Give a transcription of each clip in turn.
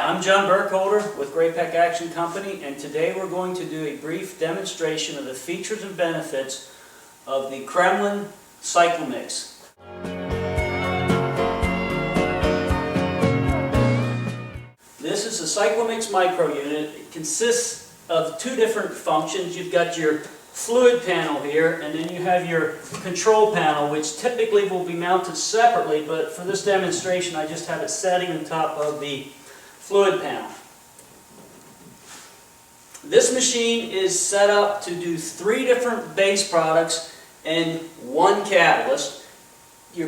I'm John Burkholder with Great Peck Action Company, and today we're going to do a brief demonstration of the features and benefits of the Kremlin Cyclomix. This is a Cyclomix micro unit. It consists of two different functions. You've got your fluid panel here, and then you have your control panel, which typically will be mounted separately, but for this demonstration I just have it setting on top of the fluid panel. This machine is set up to do 3 different base products and 1 catalyst.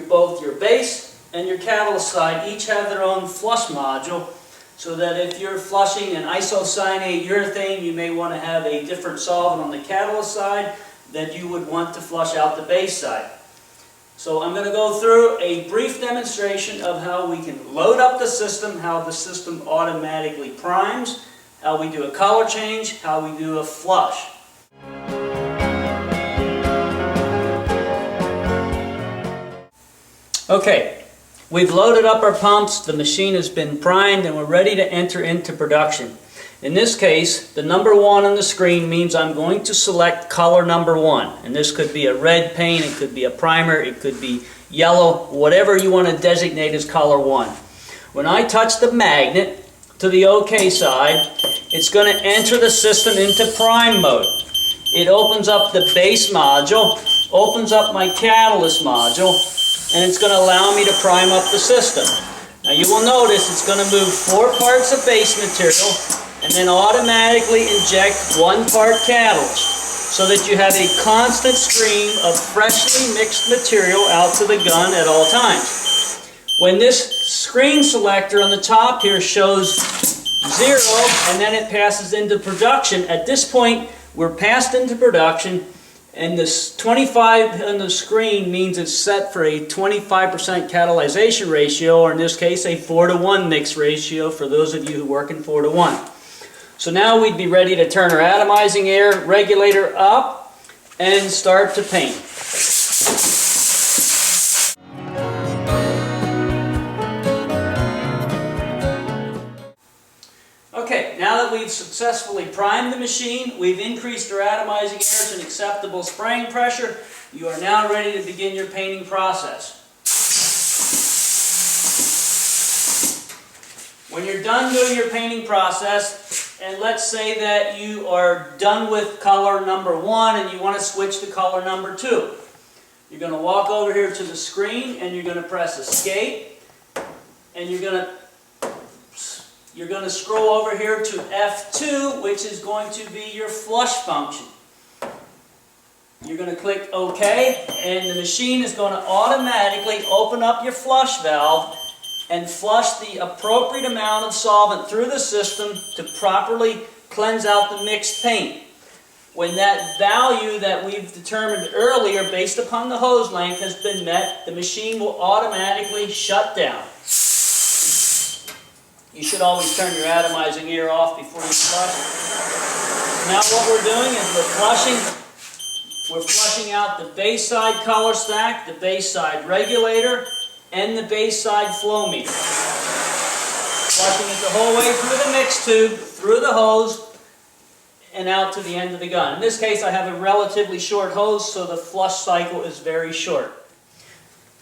Both your base and your catalyst side each have their own flush module, so that if you're flushing an isocyanate urethane, you may want to have a different solvent on the catalyst side than you would want to flush out the base side. So I'm going to go through a brief demonstration of how we can load up the system, how the system automatically primes, how we do a color change, how we do a flush. Okay. We've loaded up our pumps, the machine has been primed, and we're ready to enter into production. In this case, the number 1 on the screen means I'm going to select color number 1. And this could be a red paint, it could be a primer, it could be yellow, whatever you want to designate as color 1. When I touch the magnet to the OK side, it's going to enter the system into prime mode. It opens up the base module, opens up my catalyst module, and it's going to allow me to prime up the system. Now you will notice it's going to move 4 parts of base material and then automatically inject 1 part catalyst, so that you have a constant stream of freshly mixed material out to the gun at all times. When this screen selector on the top here shows 0 and then it passes into production, at this point we're passed into production. And this 25 on the screen means it's set for a 25% catalyzation ratio, or in this case a 4:1 mix ratio for those of you who work in 4:1. So now we'd be ready to turn our atomizing air regulator up and start to paint. Okay, now that we've successfully primed the machine, we've increased our atomizing air to an acceptable spraying pressure, you are now ready to begin your painting process. When you're done doing your painting process, and let's say that you are done with color number 1 and you want to switch to color number 2, you're going to walk over here to the screen and you're going to press escape, and you're going to scroll over here to F2, which is going to be your flush function. You're going to click OK, and the machine is going to automatically open up your flush valve and flush the appropriate amount of solvent through the system to properly cleanse out the mixed paint. When that value that we've determined earlier based upon the hose length has been met, the machine will automatically shut down. You should always turn your atomizing air off before you flush. Now what we're doing is we're flushing out the base side color stack, the base side regulator, and the base side flow meter. Flushing it the whole way through the mix tube, through the hose, and out to the end of the gun. In this case I have a relatively short hose, so the flush cycle is very short.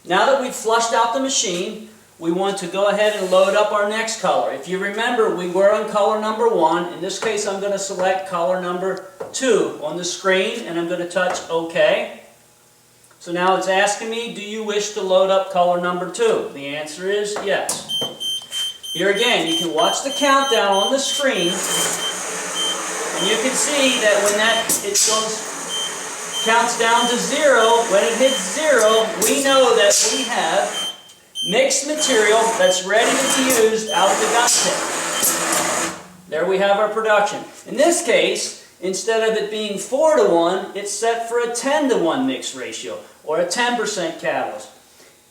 Now that we've flushed out the machine, we want to go ahead and load up our next color. If you remember, we were on color number 1. In this case, I'm going to select color number 2 on the screen, and I'm going to touch OK. So now it's asking me, do you wish to load up color number 2? The answer is yes. Here again, you can watch the countdown on the screen, and you can see that when counts down to 0, when it hits 0, we know that we have mixed material that's ready to be used out of the gun tip. There we have our production. In this case, instead of it being 4:1, it's set for a 10:1 mix ratio, or a 10% catalyst.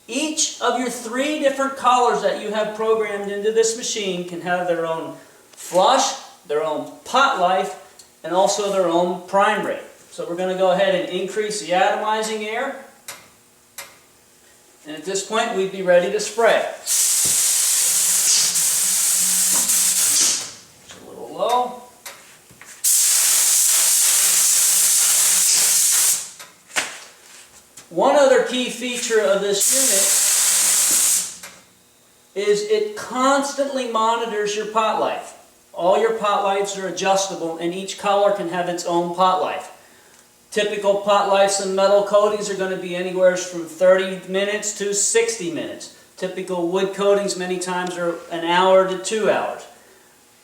Each of your 3 different colors that you have programmed into this machine can have their own flush, their own pot life, and also their own prime rate. So we're going to go ahead and increase the atomizing air. And at this point, we'd be ready to spray. key feature of this unit is it constantly monitors your pot life. All your pot lives are adjustable, and each color can have its own pot life. Typical pot lives in metal coatings are going to be anywhere from 30 minutes to 60 minutes. Typical wood coatings many times are an hour to 2 hours.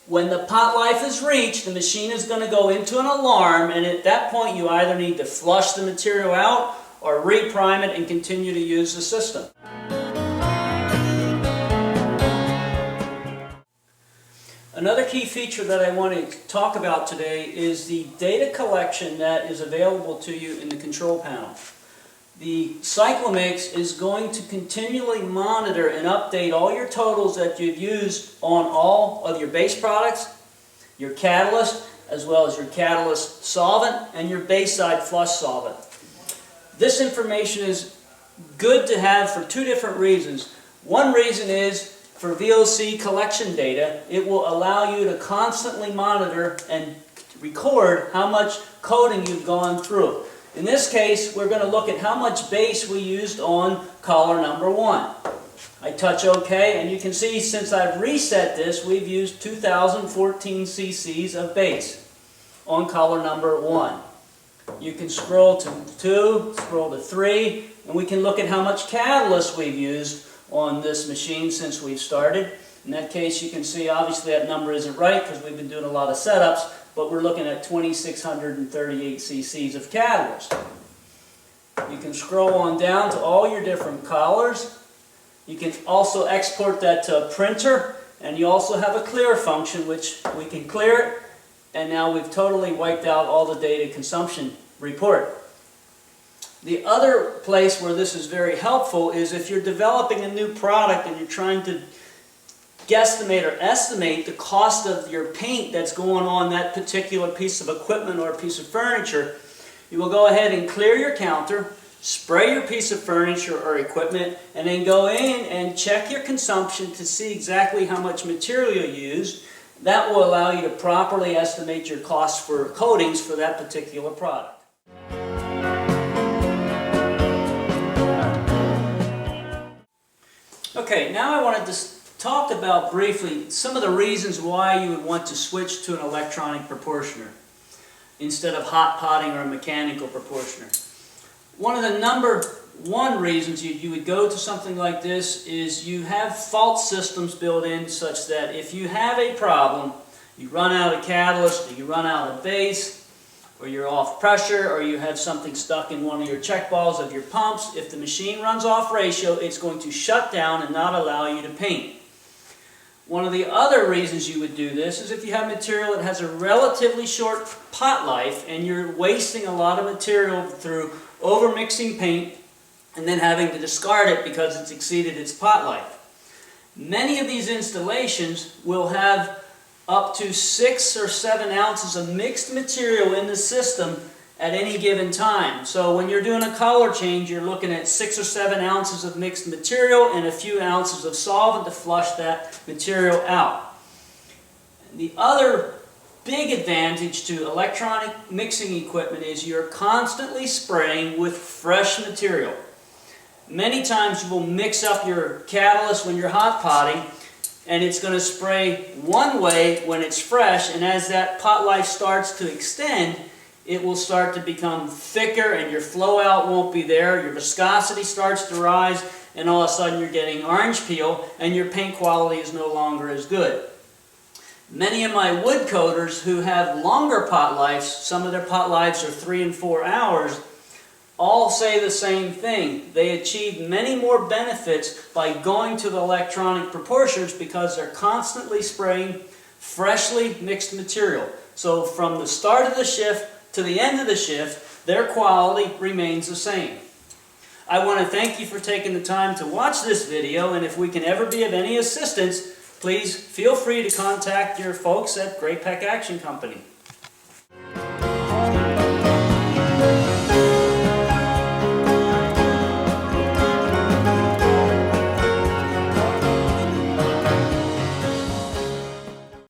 When the pot life is reached, the machine is going to go into an alarm, and at that point you either need to flush the material out or reprime it and continue to use the system. Another key feature that I want to talk about today is the data collection that is available to you in the control panel. The Cyclomix is going to continually monitor and update all your totals that you've used on all of your base products, your catalyst, as well as your catalyst solvent and your base side flush solvent. This information is good to have for two different reasons. One reason is for VOC collection data. It will allow you to constantly monitor and record how much coating you've gone through. In this case, we're going to look at how much base we used on color number 1. I touch OK, and you can see since I've reset this, we've used 2014 cc's of base on color number 1. You can scroll to 2, scroll to 3, and we can look at how much catalyst we've used on this machine since we've started. In that case, you can see obviously that number isn't right because we've been doing a lot of setups, but we're looking at 2,638 cc's of catalyst. You can scroll on down to all your different colors. You can also export that to a printer, and you also have a clear function which we can clear it, and now we've totally wiped out all the data consumption report. The other place where this is very helpful is if you're developing a new product and you're trying to guesstimate or estimate the cost of your paint that's going on that particular piece of equipment or piece of furniture, you will go ahead and clear your counter, spray your piece of furniture or equipment, and then go in and check your consumption to see exactly how much material you used. That will allow you to properly estimate your cost for coatings for that particular product. Okay, now I wanted to talk about briefly some of the reasons why you would want to switch to an electronic proportioner instead of hot potting or a mechanical proportioner. One of the number one reasons you would go to something like this is you have fault systems built in such that if you have a problem, you run out of catalyst, or you run out of base, or you're off pressure, or you have something stuck in one of your check balls of your pumps, if the machine runs off ratio, it's going to shut down and not allow you to paint. One of the other reasons you would do this is if you have material that has a relatively short pot life and you're wasting a lot of material through over-mixing paint and then having to discard it because it's exceeded its pot life. Many of these installations will have up to 6 or 7 ounces of mixed material in the system at any given time. So when you're doing a color change, you're looking at 6 or 7 ounces of mixed material and a few ounces of solvent to flush that material out. The other big advantage to electronic mixing equipment is you're constantly spraying with fresh material. Many times you will mix up your catalyst when you're hot potting, and it's going to spray one way when it's fresh, and as that pot life starts to extend, it will start to become thicker and your flow out won't be there, your viscosity starts to rise, and all of a sudden you're getting orange peel and your paint quality is no longer as good. Many of my wood coaters who have longer pot lives, some of their pot lives are 3 and 4 hours, all say the same thing. They achieve many more benefits by going to the electronic proportioners because they're constantly spraying freshly mixed material. So from the start of the shift to the end of the shift, their quality remains the same. I want to thank you for taking the time to watch this video, and if we can ever be of any assistance, please feel free to contact your folks at Great Peck Action Company.